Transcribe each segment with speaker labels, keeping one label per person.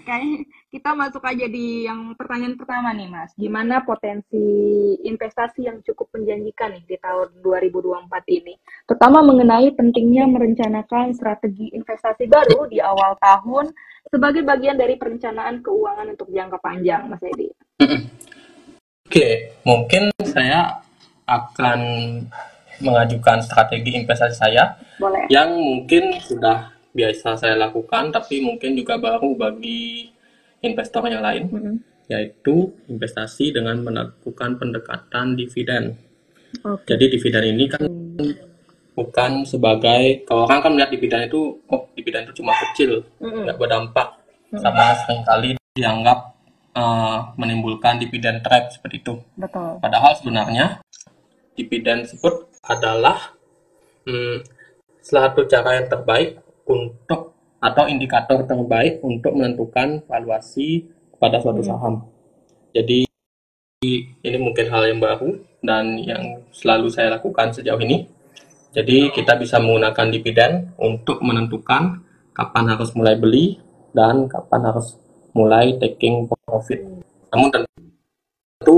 Speaker 1: Kayak kita masuk aja di yang pertanyaan pertama nih, Mas. Gimana potensi investasi yang cukup menjanjikan nih di tahun 2024 ini? Terutama mengenai pentingnya merencanakan strategi investasi baru di awal tahun sebagai bagian dari perencanaan keuangan untuk jangka panjang, Mas Edi.
Speaker 2: Oke, mungkin saya akan mengajukan strategi investasi saya
Speaker 1: Boleh.
Speaker 2: yang mungkin sudah biasa saya lakukan, tapi mungkin juga baru bagi investor yang lain,
Speaker 1: Mm-mm.
Speaker 2: yaitu investasi dengan melakukan pendekatan dividen.
Speaker 1: Oke.
Speaker 2: Jadi dividen ini kan bukan sebagai, kalau orang kan melihat dividen itu, oh dividen itu cuma kecil, nggak
Speaker 1: Mm-mm.
Speaker 2: berdampak, sama seringkali dianggap menimbulkan dividen trap seperti itu.
Speaker 1: Betul.
Speaker 2: Padahal sebenarnya dividen tersebut adalah salah satu cara yang terbaik untuk atau indikator terbaik untuk menentukan valuasi pada suatu
Speaker 1: Mm-mm.
Speaker 2: saham. Jadi ini mungkin hal yang baru dan yang selalu saya lakukan sejauh ini. Jadi kita bisa menggunakan dividen untuk menentukan kapan harus mulai beli dan kapan harus mulai taking profit. Namun tentu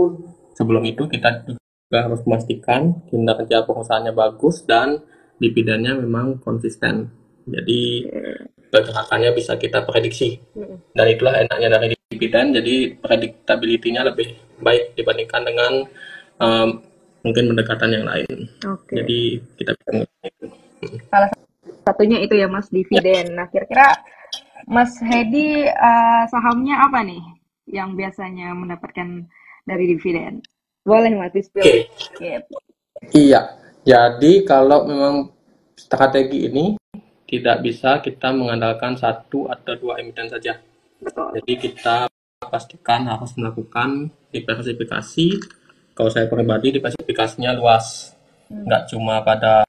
Speaker 2: sebelum itu kita juga harus memastikan kinerja perusahaannya bagus dan dividennya memang konsisten. Jadi pergerakannya bisa kita prediksi.
Speaker 1: Mm-mm.
Speaker 2: Dan itulah enaknya dari dividen, jadi predictability-nya lebih baik dibandingkan dengan um, mungkin pendekatan yang lain.
Speaker 1: Oke.
Speaker 2: Jadi kita bisa menggunakan itu.
Speaker 1: Salah satunya itu ya, Mas,
Speaker 2: Ya,
Speaker 1: dividen. Nah, kira-kira Mas Hedi sahamnya apa nih yang biasanya mendapatkan dari dividen? Boleh Mas di-spill
Speaker 2: oke.
Speaker 1: dikit.
Speaker 2: Iya. Jadi kalau memang strategi ini tidak bisa kita mengandalkan satu atau dua emiten saja.
Speaker 1: Betul.
Speaker 2: Jadi kita pastikan harus melakukan diversifikasi. Kalau saya pribadi diversifikasinya luas, nggak cuma pada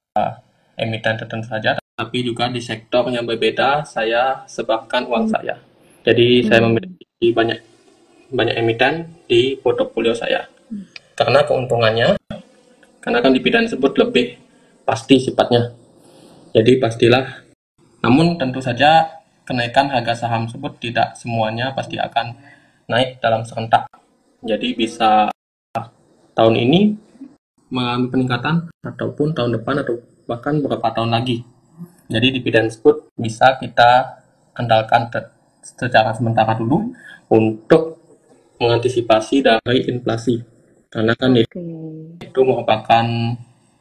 Speaker 2: emiten tertentu saja, tapi juga di sektor yang berbeda saya sebarkan uang saya. Jadi saya memiliki banyak banyak emiten di portofolio saya. Karena keuntungannya, karena kan dividen tersebut lebih pasti sifatnya. Jadi pastilah. Namun tentu saja kenaikan harga saham tersebut tidak semuanya pasti akan naik dalam serentak. Jadi bisa tahun ini mengalami peningkatan ataupun tahun depan atau bahkan beberapa tahun lagi. Jadi dividen tersebut bisa kita andalkan secara sementara dulu untuk mengantisipasi dari inflasi. Karena kan
Speaker 1: Oke.
Speaker 2: itu merupakan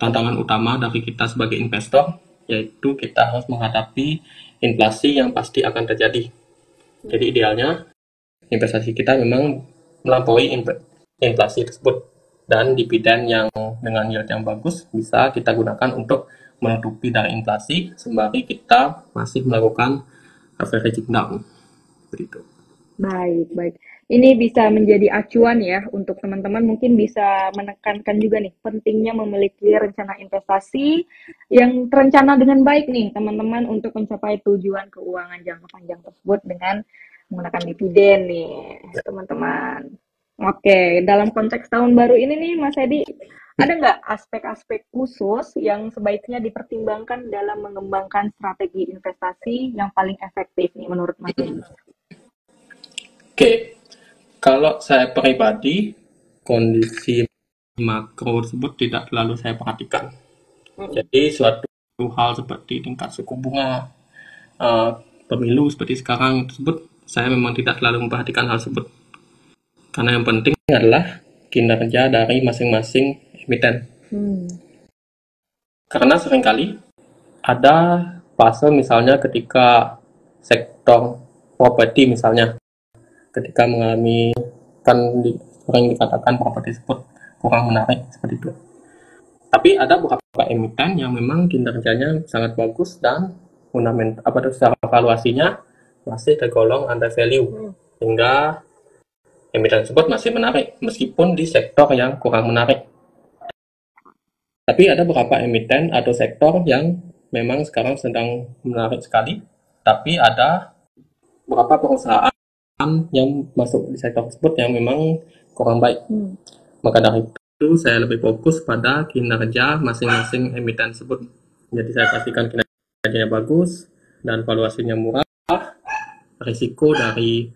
Speaker 2: tantangan utama dari kita sebagai investor, yaitu kita harus menghadapi inflasi yang pasti akan terjadi. Jadi idealnya investasi kita memang melampaui inflasi tersebut, dan dividen yang dengan yield yang bagus bisa kita gunakan untuk menutupi dari inflasi sembari kita masih melakukan averaging down. Begitu.
Speaker 1: Baik, baik. Ini bisa menjadi acuan ya untuk teman-teman mungkin bisa menekankan juga nih pentingnya memiliki rencana investasi yang terencana dengan baik nih teman-teman untuk mencapai tujuan keuangan jangka panjang tersebut dengan menggunakan dividen nih teman-teman. Oke, dalam konteks tahun baru ini nih Mas Edi, ada nggak aspek-aspek khusus yang sebaiknya dipertimbangkan dalam mengembangkan strategi investasi yang paling efektif nih menurut Mas Edi?
Speaker 2: Oke, kalau saya pribadi, kondisi makro tersebut tidak terlalu saya perhatikan. Jadi suatu hal seperti tingkat suku bunga, eh, pemilu seperti sekarang tersebut, saya memang tidak terlalu memperhatikan hal tersebut. Karena yang penting adalah kinerja dari masing-masing emiten.
Speaker 1: Hmm.
Speaker 2: Karena seringkali ada fase misalnya ketika sektor properti misalnya, ketika mengalami kan sering dikatakan properti tersebut kurang menarik seperti itu. Tapi ada beberapa emiten yang memang kinerjanya sangat bagus dan fundamental secara valuasinya masih tergolong under value, sehingga emiten tersebut masih menarik meskipun di sektor yang kurang menarik. Tapi ada beberapa emiten atau sektor yang memang sekarang sedang menarik sekali, tapi ada beberapa perusahaan yang masuk di sektor tersebut yang memang kurang baik. Maka dari itu saya lebih fokus pada kinerja masing-masing emiten tersebut. Jadi saya pastikan kinerjanya bagus dan valuasinya murah, risiko dari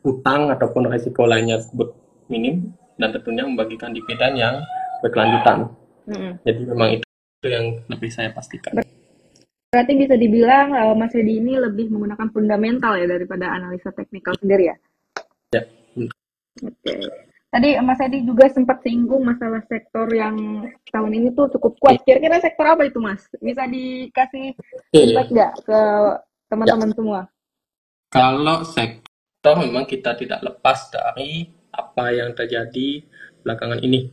Speaker 2: utang ataupun risiko lainnya tersebut minim, dan tentunya membagikan dividen yang berkelanjutan. Jadi memang itu yang lebih saya pastikan.
Speaker 1: Berarti bisa dibilang Mas Edi ini lebih menggunakan fundamental ya daripada analisa teknikal sendiri ya?
Speaker 2: Ya.
Speaker 1: Oke. Tadi Mas Edi juga sempat singgung masalah sektor yang tahun ini tuh cukup kuat. Kira-kira sektor apa itu, Mas? Bisa dikasih insight nggak ke teman-teman semua?
Speaker 2: Kalau sektor memang kita tidak lepas dari apa yang terjadi belakangan ini,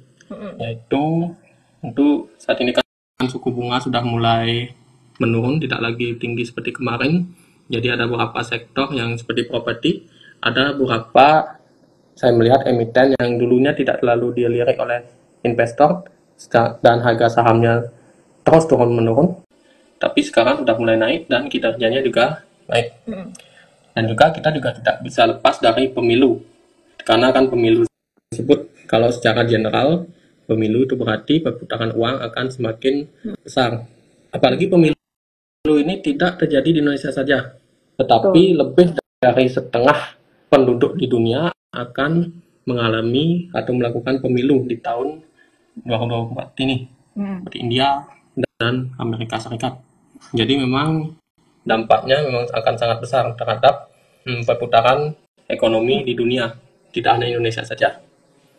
Speaker 2: yaitu tentu saat ini kan suku bunga sudah mulai menurun, tidak lagi tinggi seperti kemarin. Jadi ada beberapa sektor yang seperti properti, ada beberapa saya melihat emiten yang dulunya tidak terlalu dilirik oleh investor dan harga sahamnya terus turun menurun, tapi sekarang sudah mulai naik dan kinerjanya juga naik. Dan juga kita juga tidak bisa lepas dari pemilu, karena kan pemilu tersebut kalau secara general pemilu itu berarti perputaran uang akan semakin besar. Apalagi pemilu ini tidak terjadi di Indonesia saja, tetapi lebih dari setengah penduduk di dunia akan mengalami atau melakukan pemilu di tahun 2024 ini, seperti India dan Amerika Serikat. Jadi memang dampaknya memang akan sangat besar terhadap perputaran ekonomi di dunia, tidak hanya Indonesia saja.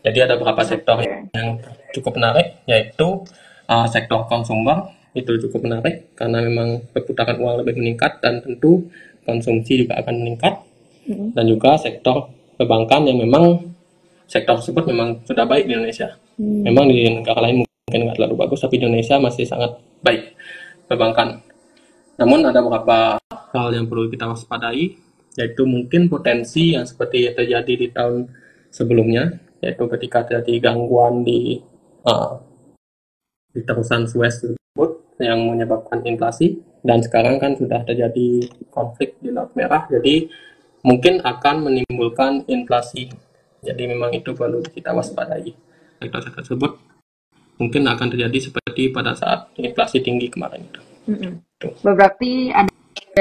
Speaker 2: Jadi ada beberapa sektor yang cukup menarik, yaitu sektor konsumer itu cukup menarik karena memang perputaran uang lebih meningkat dan tentu konsumsi juga akan meningkat. Dan juga sektor perbankan yang memang sektor tersebut memang sudah baik di Indonesia. Memang di negara lain mungkin nggak terlalu bagus, tapi di Indonesia masih sangat baik perbankan. Namun ada beberapa hal yang perlu kita waspadai, yaitu mungkin potensi yang seperti terjadi di tahun sebelumnya, yaitu ketika terjadi gangguan di terusan Suez tersebut yang menyebabkan inflasi, dan sekarang kan sudah terjadi konflik di Laut Merah, jadi mungkin akan menimbulkan inflasi. Jadi memang itu perlu kita waspadai. Sektor tersebut mungkin akan terjadi seperti pada saat inflasi tinggi kemarin itu.
Speaker 1: Berarti ada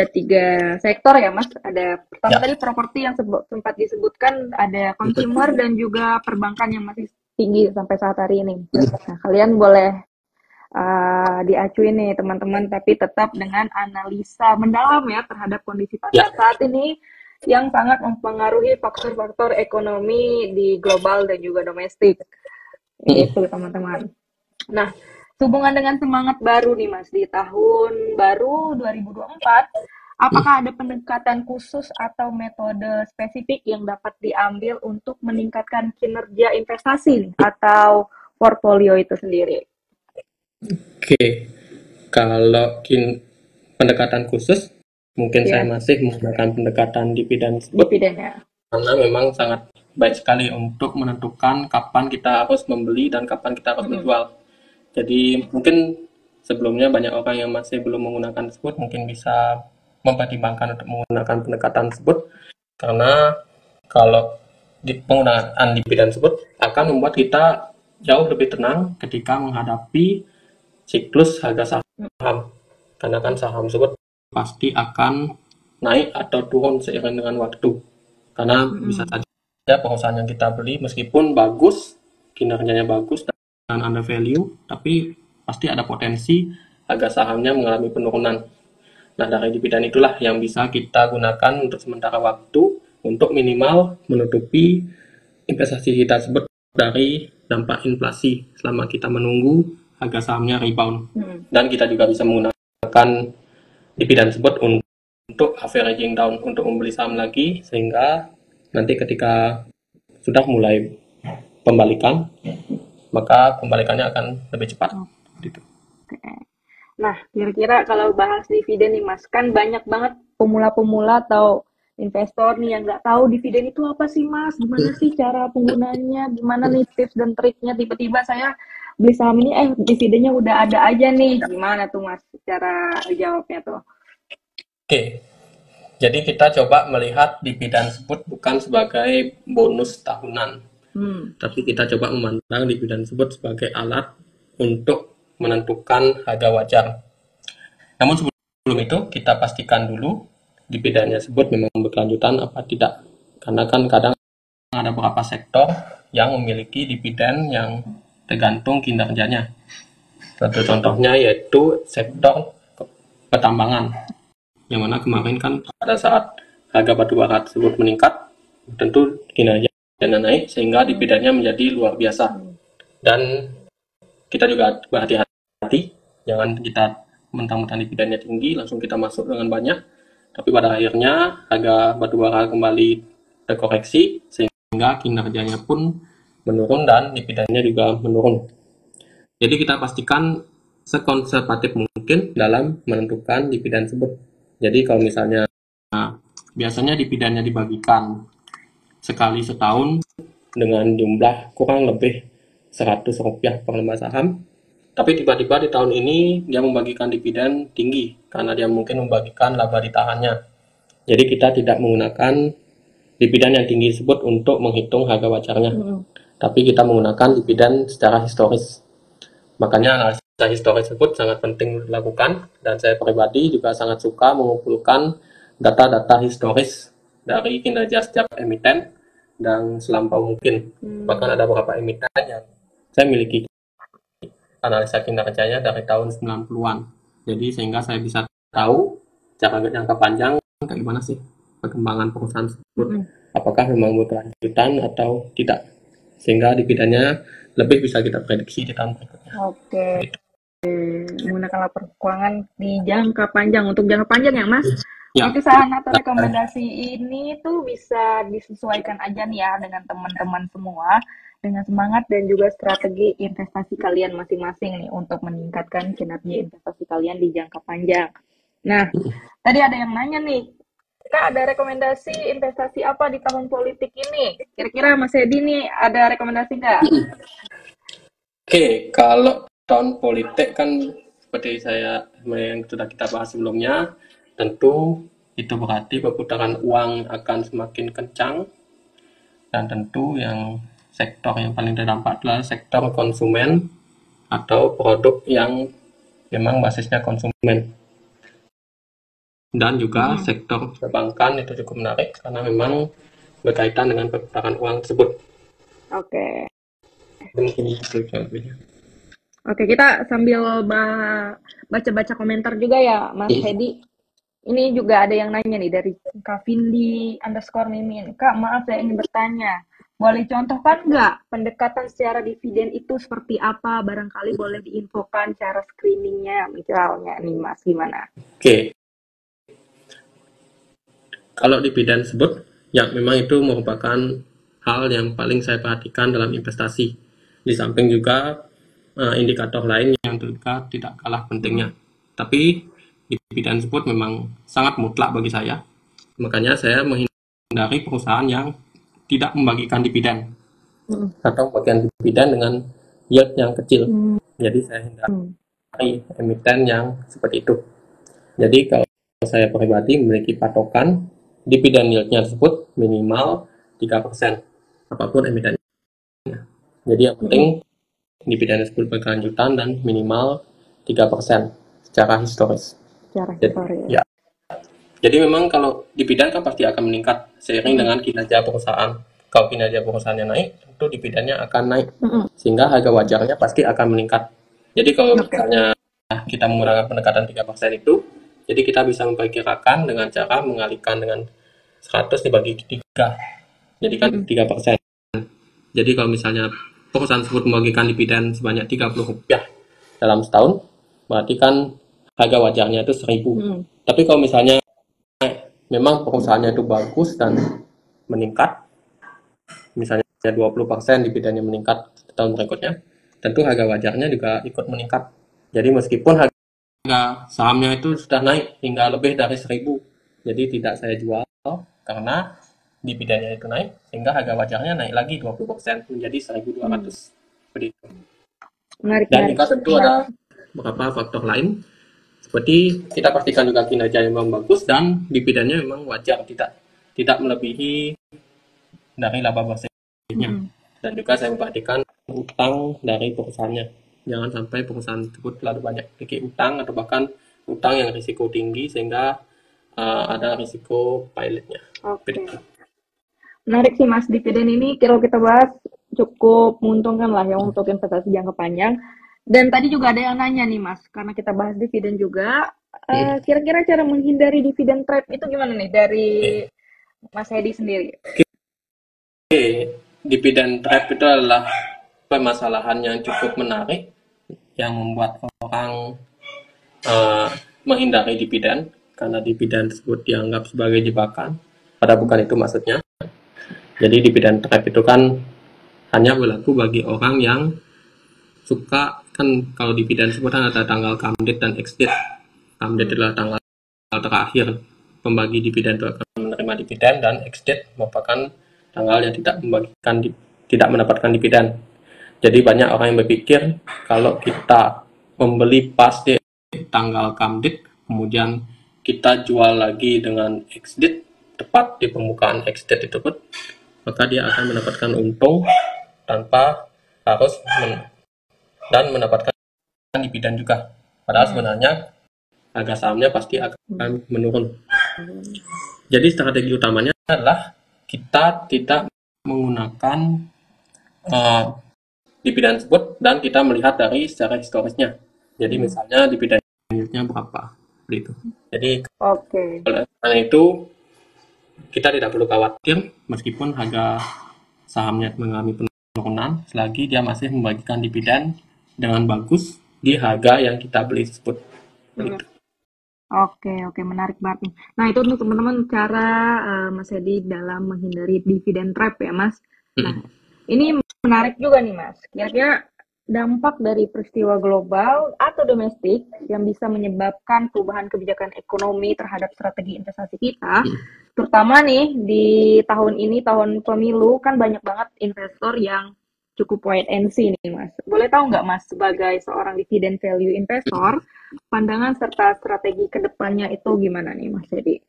Speaker 1: 3 sektor ya, Mas. Ada pertama tadi properti yang sempat disebutkan, ada consumer dan juga perbankan yang masih tinggi sampai saat hari ini. Nah, kalian boleh diacuin nih teman-teman, tapi tetap dengan analisa mendalam ya terhadap kondisi pasar saat ini yang sangat mempengaruhi faktor-faktor ekonomi di global dan juga domestik. Itu teman-teman. Nah, hubungan dengan semangat baru nih Mas di tahun baru 2024, apakah ada pendekatan khusus atau metode spesifik yang dapat diambil untuk meningkatkan kinerja investasi atau portfolio itu sendiri?
Speaker 2: Oke, kalau pendekatan khusus, mungkin saya masih menggunakan pendekatan dividen tersebut, karena memang sangat baik sekali untuk menentukan kapan kita harus membeli dan kapan kita harus menjual. Jadi mungkin sebelumnya banyak orang yang masih belum menggunakan tersebut mungkin bisa mempertimbangkan untuk menggunakan pendekatan tersebut, karena kalau di penggunaan dividen tersebut akan membuat kita jauh lebih tenang ketika menghadapi siklus harga saham, karena kan saham tersebut pasti akan naik atau turun seiring dengan waktu, karena bisa saja perusahaan yang kita beli meskipun bagus, kinerjanya bagus dan under value, tapi pasti ada potensi harga sahamnya mengalami penurunan. Nah, dari dividen itulah yang bisa kita gunakan untuk sementara waktu untuk minimal menutupi investasi kita tersebut dari dampak inflasi selama kita menunggu harga sahamnya rebound. Dan kita juga bisa menggunakan dividen tersebut untuk averaging down, untuk membeli saham lagi, sehingga nanti ketika sudah mulai pembalikan, maka pembalikannya akan lebih cepat. Gitu.
Speaker 1: Nah, kira-kira kalau bahas dividen nih Mas, kan banyak banget pemula-pemula atau investor nih yang nggak tahu dividen itu apa sih Mas, gimana sih cara penggunanya, gimana nih tips dan triknya, tiba-tiba saya beli saham ini dividennya udah ada aja nih, gimana tuh Mas cara jawabnya tuh?
Speaker 2: Oke, jadi kita coba melihat dividen tersebut bukan sebagai bonus tahunan, tapi kita coba memandang dividen tersebut sebagai alat untuk menentukan harga wajar. Namun sebelum itu kita pastikan dulu dividennya tersebut memang berkelanjutan apa tidak, Karena kan kadang ada beberapa sektor yang memiliki dividen yang tergantung kinerjanya. Satu contohnya yaitu sektor pertambangan, yang mana kemarin kan pada saat harga batu bara tersebut meningkat, tentu kinerjanya naik sehingga dividennya menjadi luar biasa. Dan kita juga berhati-hati, jangan kita mentang-mentang dividennya tinggi langsung kita masuk dengan banyak, tapi pada akhirnya harga batu bara kembali terkoreksi sehingga kinerjanya pun menurun dan dividennya juga menurun. Jadi kita pastikan sekonservatif mungkin dalam menentukan dividen tersebut. Jadi kalau misalnya biasanya dividennya dibagikan sekali setahun dengan jumlah kurang lebih Rp100 per lembar saham. Tapi tiba-tiba di tahun ini dia membagikan dividen tinggi karena dia mungkin membagikan laba ditahannya. Jadi kita tidak menggunakan dividen yang tinggi tersebut untuk menghitung harga wajarnya. Tapi kita menggunakan dividen secara historis. Makanya analisa historis tersebut sangat penting dilakukan, dan saya pribadi juga sangat suka mengumpulkan data-data historis dari kinerja setiap emiten dan selampau mungkin. Bahkan ada beberapa emiten yang saya miliki analisa kinerjanya dari tahun 90-an. Jadi sehingga saya bisa tahu jangka panjang kayak gimana sih perkembangan perusahaan tersebut. Apakah memang berkelanjutan atau tidak. Sehingga dividennya lebih bisa kita prediksi di tahun berikutnya.
Speaker 1: Oke. Menggunakan laporan keuangan di jangka panjang. Untuk jangka panjang ya, Mas?
Speaker 2: Ya.
Speaker 1: Itu saran atau rekomendasi ini tuh bisa disesuaikan aja nih ya dengan teman-teman semua, dengan semangat dan juga strategi investasi kalian masing-masing nih untuk meningkatkan kinerja investasi kalian di jangka panjang. Nah, tadi ada yang nanya nih, Kak, ada rekomendasi investasi apa di tahun politik ini? Kira-kira Mas Edi nih ada rekomendasi nggak?
Speaker 2: Oke, kalau tahun politik kan seperti yang sudah kita bahas sebelumnya, tentu itu berarti perputaran uang akan semakin kencang, dan tentu yang sektor yang paling terdampak adalah sektor konsumen atau produk yang memang basisnya konsumen. Dan juga sektor perbankan itu cukup menarik karena memang berkaitan dengan perputaran uang tersebut.
Speaker 1: Oke.
Speaker 2: Mungkin itu contohnya.
Speaker 1: Oke, kita sambil baca-baca komentar juga ya, Mas Hedi. Ini juga ada yang nanya nih dari Kak Vindi _mimin. Kak, maaf saya ingin bertanya. Boleh contohkan nggak pendekatan secara dividen itu seperti apa? Barangkali boleh diinfokan cara screeningnya misalnya nih Mas, gimana?
Speaker 2: Oke. Kalau dividen tersebut, ya memang itu merupakan hal yang paling saya perhatikan dalam investasi. Di samping juga indikator lain yang juga tidak kalah pentingnya. Tapi dividen tersebut memang sangat mutlak bagi saya. Makanya saya menghindari perusahaan yang tidak membagikan dividen atau bagian dividen dengan yield yang kecil. Jadi saya hindari emiten yang seperti itu. Jadi kalau saya pribadi memiliki patokan dividen yieldnya tersebut minimal 3%, apapun emitennya. Jadi yang penting dividen tersebut berkelanjutan dan minimal 3% secara historis. Jadi memang kalau dividen kan pasti akan meningkat seiring dengan kinerja perusahaan. Kalau kinerja perusahaannya naik, tentu dividennya akan naik, sehingga harga wajarnya pasti akan meningkat. Jadi kalau misalnya kita menggunakan pendekatan 3% itu, jadi kita bisa memperkirakan dengan cara mengalihkan dengan 100 dibagi 3. Jadi kan 3%. Jadi kalau misalnya perusahaan tersebut membagikan dividen sebanyak Rp30 dalam setahun, berarti kan harga wajarnya itu 1.000. Tapi kalau misalnya memang perusahaannya itu bagus dan meningkat, misalnya 20% dividennya meningkat tahun berikutnya, tentu harga wajarnya juga ikut meningkat. Jadi meskipun harga sahamnya itu sudah naik hingga lebih dari 1.000, jadi tidak saya jual karena dividennya itu naik, sehingga harga wajarnya naik lagi 20% menjadi 1.200. Seperti itu. Dan juga tentu ada beberapa faktor lain, seperti kita pastikan juga kinerja yang memang bagus dan dividennya memang wajar, tidak melebihi dari laba bersihnya. Dan juga saya memperhatikan utang dari perusahaannya. Jangan sampai perusahaan tersebut terlalu banyak memiliki utang atau bahkan utang yang risiko tinggi sehingga ada risiko pilotnya.
Speaker 1: Oke. Menarik sih Mas, dividen ini kalau kita bahas cukup menguntungkan lah ya untuk investasi jangka panjang. Dan tadi juga ada yang nanya nih Mas, karena kita bahas dividen juga, kira-kira cara menghindari dividen trap itu gimana nih dari Mas Hedi sendiri?
Speaker 2: Dividen trap itu adalah permasalahan yang cukup menarik yang membuat orang menghindari dividen karena dividen tersebut dianggap sebagai jebakan. Padahal bukan itu maksudnya. Jadi dividen trap itu kan hanya berlaku bagi orang yang suka, kan kalau dividen tersebut kan ada tanggal come date dan ex date. Come date adalah tanggal terakhir pembagi dividen itu akan menerima dividen, dan ex date merupakan tanggal yang tidak mendapatkan dividen. Jadi banyak orang yang berpikir kalau kita membeli pas di tanggal come date, kemudian kita jual lagi dengan ex date tepat di pembukaan ex date tersebut, maka dia akan mendapatkan untung tanpa harus dan mendapatkan dividen juga. Padahal sebenarnya harga sahamnya pasti akan menurun. Jadi strategi utamanya adalah kita tidak menggunakan dividen tersebut dan kita melihat dari secara historisnya. Jadi misalnya dividen yieldnya berapa, itu. Jadi karena itu kita tidak perlu khawatir meskipun harga sahamnya mengalami penurunan selagi dia masih membagikan dividen dengan bagus di harga yang kita beli tersebut.
Speaker 1: Oke, menarik banget nih. Nah, itu untuk teman-teman cara Mas Hedi dalam menghindari dividen trap ya, Mas. Nah, ini menarik juga nih, Mas. Kira-kira dampak dari peristiwa global atau domestik yang bisa menyebabkan perubahan kebijakan ekonomi terhadap strategi investasi kita, terutama nih di tahun ini, tahun pemilu, kan banyak banget investor yang cukup wait and see nih Mas. Boleh tahu nggak Mas, sebagai seorang dividen value investor, pandangan serta strategi kedepannya itu gimana nih Mas Hedi?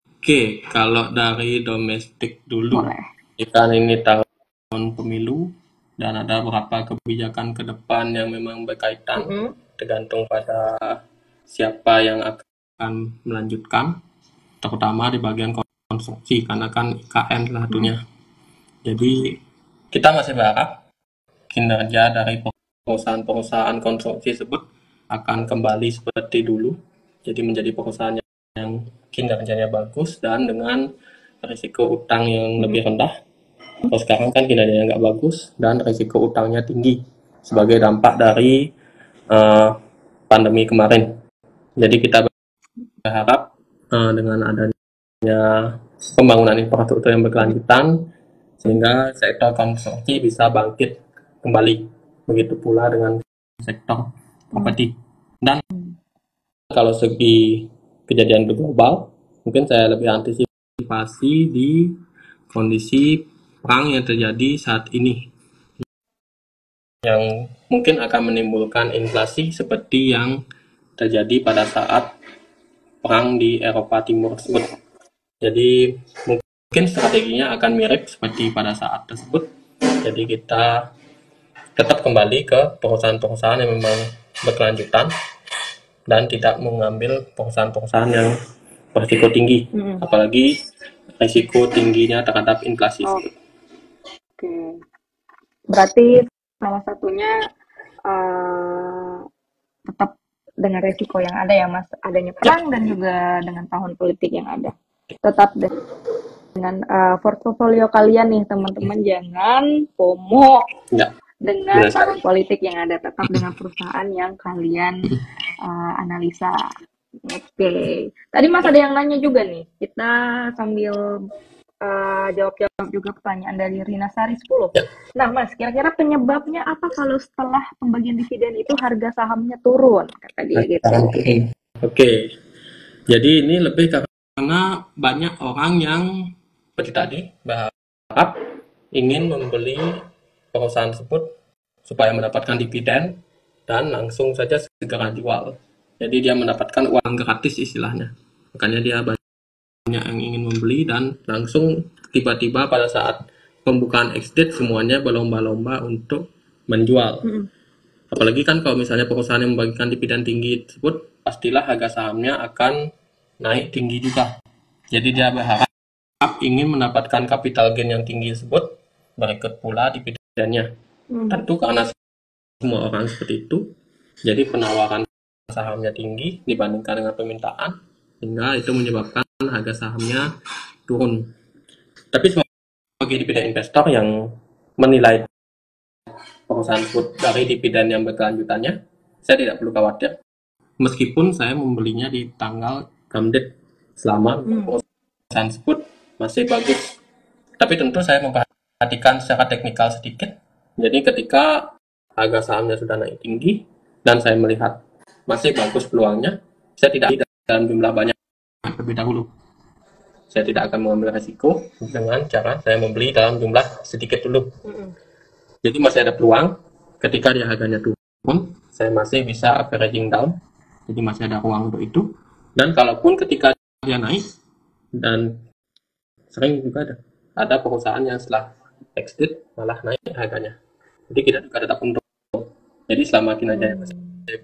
Speaker 2: Oke, kalau dari domestik dulu,
Speaker 1: Boleh.
Speaker 2: kan ini tahun pemilu dan ada beberapa kebijakan ke depan yang memang berkaitan, tergantung pada siapa yang akan melanjutkan, terutama di bagian konstruksi karena kan IKN salah satunya. Jadi kita masih berharap kinerja dari perusahaan-perusahaan konstruksi tersebut akan kembali seperti dulu, jadi menjadi perusahaan yang kinerjanya bagus dan dengan risiko utang yang lebih rendah. Kalau sekarang kan kinerjanya nggak bagus dan risiko utangnya tinggi sebagai dampak dari pandemi kemarin. Jadi kita berharap dengan adanya pembangunan infrastruktur yang berkelanjutan sehingga sektor konstruksi bisa bangkit kembali. Begitu pula dengan sektor properti. Dan kalau segi kejadian global, mungkin saya lebih antisipasi di kondisi perang yang terjadi saat ini, yang mungkin akan menimbulkan inflasi seperti yang terjadi pada saat perang di Eropa Timur tersebut. Jadi mungkin strateginya akan mirip seperti pada saat tersebut. Jadi kita tetap kembali ke perusahaan-perusahaan yang memang berkelanjutan dan tidak mengambil perusahaan-perusahaan yang berisiko tinggi, apalagi risiko tingginya terhadap inflasi.
Speaker 1: Oke. Berarti salah satunya tetap dengan resiko yang ada ya Mas, adanya perang dan juga dengan tahun politik yang ada. Tetap dengan portofolio kalian nih teman-teman, jangan FOMO dengan tahun politik yang ada, tetap dengan perusahaan yang kalian analisa. Oke. Tadi Mas ada yang nanya juga nih, kita sambil jawab-jawab juga pertanyaan dari Rina Sari 10. Nah Mas, kira-kira penyebabnya apa kalau setelah pembagian dividen itu harga sahamnya turun? Kata dia gitu.
Speaker 2: Oke. Jadi ini lebih karena banyak orang yang seperti tadi berharap ingin membeli perusahaan tersebut supaya mendapatkan dividen dan langsung saja segera jual. Jadi dia mendapatkan uang gratis istilahnya. Makanya dia banyak yang ingin membeli dan langsung tiba-tiba pada saat pembukaan ex-date semuanya berlomba-lomba untuk menjual. Apalagi kan kalau misalnya perusahaan yang membagikan dividen tinggi tersebut, pastilah harga sahamnya akan naik tinggi juga. Jadi dia berharap ingin mendapatkan capital gain yang tinggi tersebut, berikut pula dividennya. Tentu karena semua orang seperti itu, jadi penawaran sahamnya tinggi dibandingkan dengan permintaan, sehingga itu menyebabkan harga sahamnya turun. Tapi sebagai dividen investor yang menilai perusahaan tersebut dari dividen yang berkelanjutannya, saya tidak perlu khawatir. Meskipun saya membelinya di tanggal come date selama perusahaan tersebut masih bagus. Tapi tentu saya memperhatikan secara teknikal sedikit. Jadi ketika harga sahamnya sudah naik tinggi dan saya melihat masih bagus peluangnya, saya tidak dalam jumlah banyak terlebih dahulu. Saya tidak akan mengambil resiko dengan cara saya membeli dalam jumlah sedikit dulu. Jadi masih ada peluang ketika dia harganya turun, saya masih bisa averaging down. Jadi masih ada ruang untuk itu. Dan kalaupun ketika dia naik, dan sering juga ada perusahaan yang setelah exit malah naik harganya. Jadi kita juga tetap untung. Jadi selama kinerjanya masih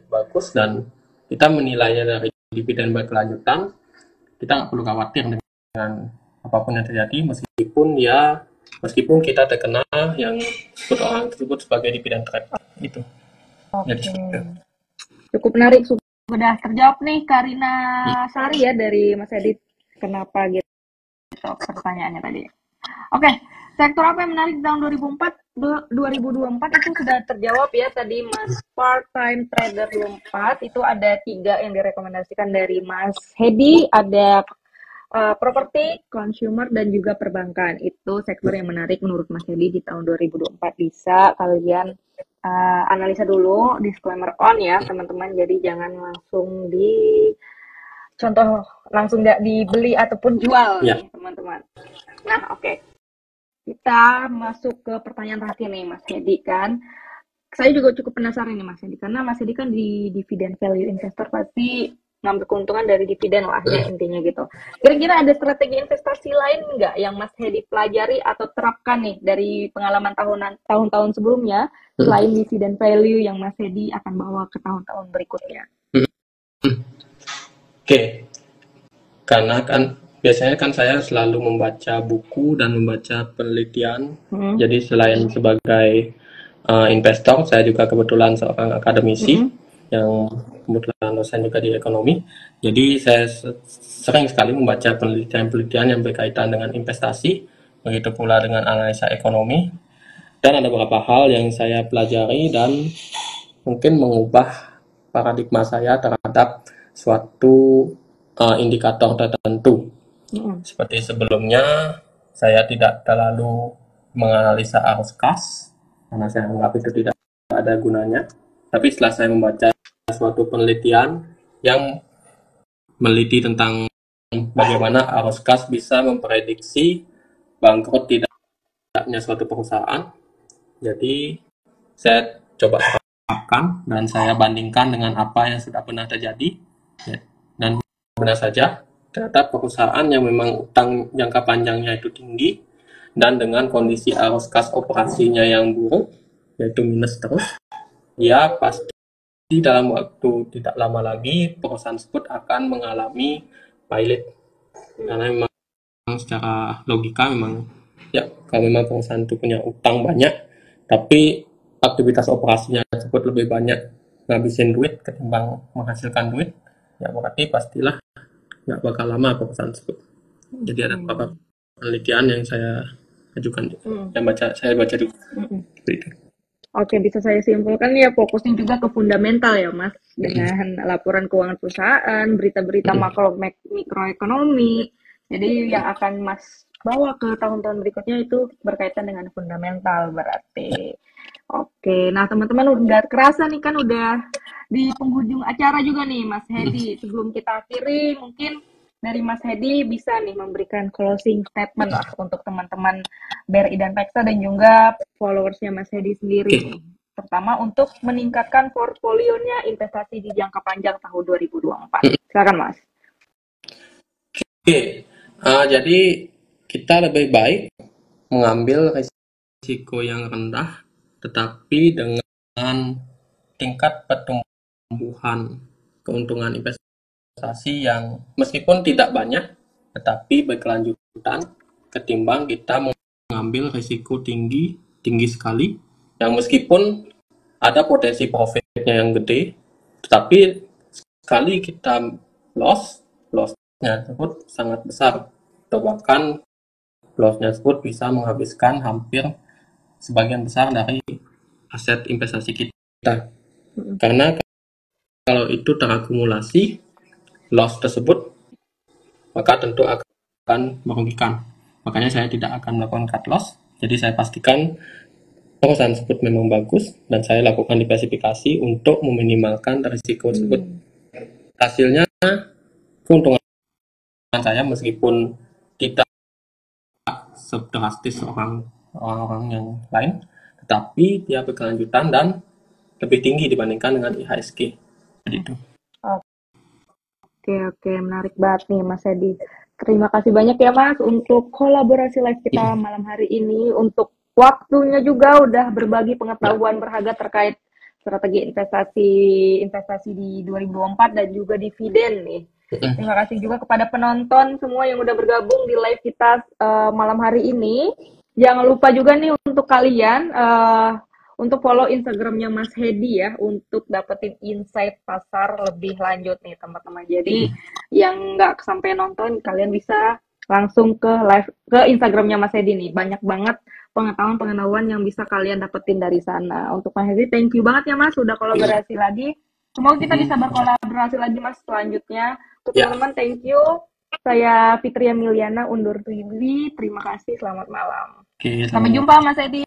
Speaker 2: bagus dan kita menilainya dari dividen berkelanjutan, kita nggak perlu khawatir dengan apapun yang terjadi, meskipun kita terkena yang disebut orang tersebut sebagai dividen trap itu. Jadi
Speaker 1: Cukup menarik, sudah terjawab nih Karina Sari ya dari Mas Edi, kenapa gitu pertanyaannya tadi. Oke, sektor apa yang menarik di tahun 2024 itu sudah terjawab ya tadi Mas Part-Time Trader 24, itu ada 3 yang direkomendasikan dari Mas Hedi, ada properti, consumer, dan juga perbankan. Itu sektor yang menarik menurut Mas Hedi di tahun 2024. Bisa kalian analisa dulu, disclaimer on ya teman-teman, jadi jangan langsung langsung nggak dibeli ataupun jual nih teman-teman. Nah oke. Kita masuk ke pertanyaan terakhir nih Mas Hedi kan. Saya juga cukup penasaran nih Mas Hedi, karena Mas Hedi kan di dividen value investor pasti ngambil keuntungan dari dividen lah ya intinya gitu. Kira-kira ada strategi investasi lain nggak yang Mas Hedi pelajari atau terapkan nih dari pengalaman tahun-tahun sebelumnya selain dividen value yang Mas Hedi akan bawa ke tahun-tahun berikutnya?
Speaker 2: Oke. Karena kan biasanya kan saya selalu membaca buku dan membaca penelitian. Jadi selain sebagai investor, saya juga kebetulan seorang akademisi yang kebetulan dosen juga di ekonomi. Jadi saya sering sekali membaca penelitian-penelitian yang berkaitan dengan investasi, begitu pula dengan analisa ekonomi. Dan ada beberapa hal yang saya pelajari dan mungkin mengubah paradigma saya terhadap suatu indikator tertentu. Seperti sebelumnya, saya tidak terlalu menganalisa arus kas, karena saya anggap itu tidak ada gunanya. Tapi setelah saya membaca suatu penelitian yang meneliti tentang bagaimana arus kas bisa memprediksi bangkrut tidaknya suatu perusahaan, jadi saya coba terapkan dan saya bandingkan dengan apa yang sudah pernah terjadi. Dan benar saja, ternyata perusahaan yang memang utang jangka panjangnya itu tinggi dan dengan kondisi arus kas operasinya yang buruk, yaitu minus terus, ya pasti dalam waktu tidak lama lagi perusahaan tersebut akan mengalami pilot. Karena memang secara logika memang ya, kalau memang perusahaan itu punya utang banyak tapi aktivitas operasinya tersebut lebih banyak ngabisin duit ketimbang menghasilkan duit, ya berarti pastilah nggak bakal lama perusahaan tersebut. Jadi ada beberapa penelitian yang saya ajukan, yang saya baca juga.
Speaker 1: Oke, bisa saya simpulkan ya fokusnya juga ke fundamental ya Mas, dengan laporan keuangan perusahaan, berita-berita mikroekonomi. Jadi yang akan Mas bawa ke tahun-tahun berikutnya itu berkaitan dengan fundamental berarti. Oke, nah teman-teman udah kerasa nih kan udah di penghujung acara juga nih Mas Hedi. Sebelum kita akhiri, mungkin dari Mas Hedi bisa nih memberikan closing statement lah untuk teman-teman BRI dan Peksa dan juga followersnya Mas Hedi sendiri nih. Terutama untuk meningkatkan portfolionya investasi di jangka panjang tahun 2024. Silakan Mas.
Speaker 2: Oke, jadi kita lebih baik mengambil risiko yang rendah tetapi dengan tingkat pertumbuhan keuntungan investasi yang meskipun tidak banyak tetapi berkelanjutan ketimbang kita mengambil risiko tinggi sekali, yang meskipun ada potensi profitnya yang gede, tetapi sekali kita lossnya tersebut sangat besar, atau bahkan lossnya tersebut bisa menghabiskan hampir sebagian besar dari aset investasi kita. Karena kalau itu terakumulasi loss tersebut, maka tentu akan merugikan. Makanya saya tidak akan melakukan cut loss. Jadi saya pastikan perusahaan tersebut memang bagus dan saya lakukan diversifikasi untuk meminimalkan risiko tersebut. Hasilnya keuntungan saya meskipun tidak sedrastis orang-orang yang lain, tetapi dia berkelanjutan dan lebih tinggi dibandingkan dengan IHSG. Jadi itu.
Speaker 1: Oke, menarik banget nih Mas Edi. Terima kasih banyak ya Mas untuk kolaborasi live kita malam hari ini, untuk waktunya juga udah berbagi pengetahuan berharga terkait strategi investasi di 2024 dan juga dividen nih. Terima kasih juga kepada penonton semua yang udah bergabung di live kita malam hari ini. Jangan lupa juga nih untuk kalian untuk follow Instagramnya Mas Hedi ya, untuk dapetin insight pasar lebih lanjut nih teman-teman. Jadi yang nggak sampai nonton, kalian bisa langsung ke live ke Instagramnya Mas Hedi nih. Banyak banget pengetahuan yang bisa kalian dapetin dari sana. Untuk Mas Hedi, thank you banget ya Mas, sudah kolaborasi lagi. Semoga kita bisa berkolaborasi lagi Mas selanjutnya. Untuk teman-teman, thank you. Saya Fitria Miliana undur diri. Terima kasih, selamat malam. Sampai jumpa Mas Hedi.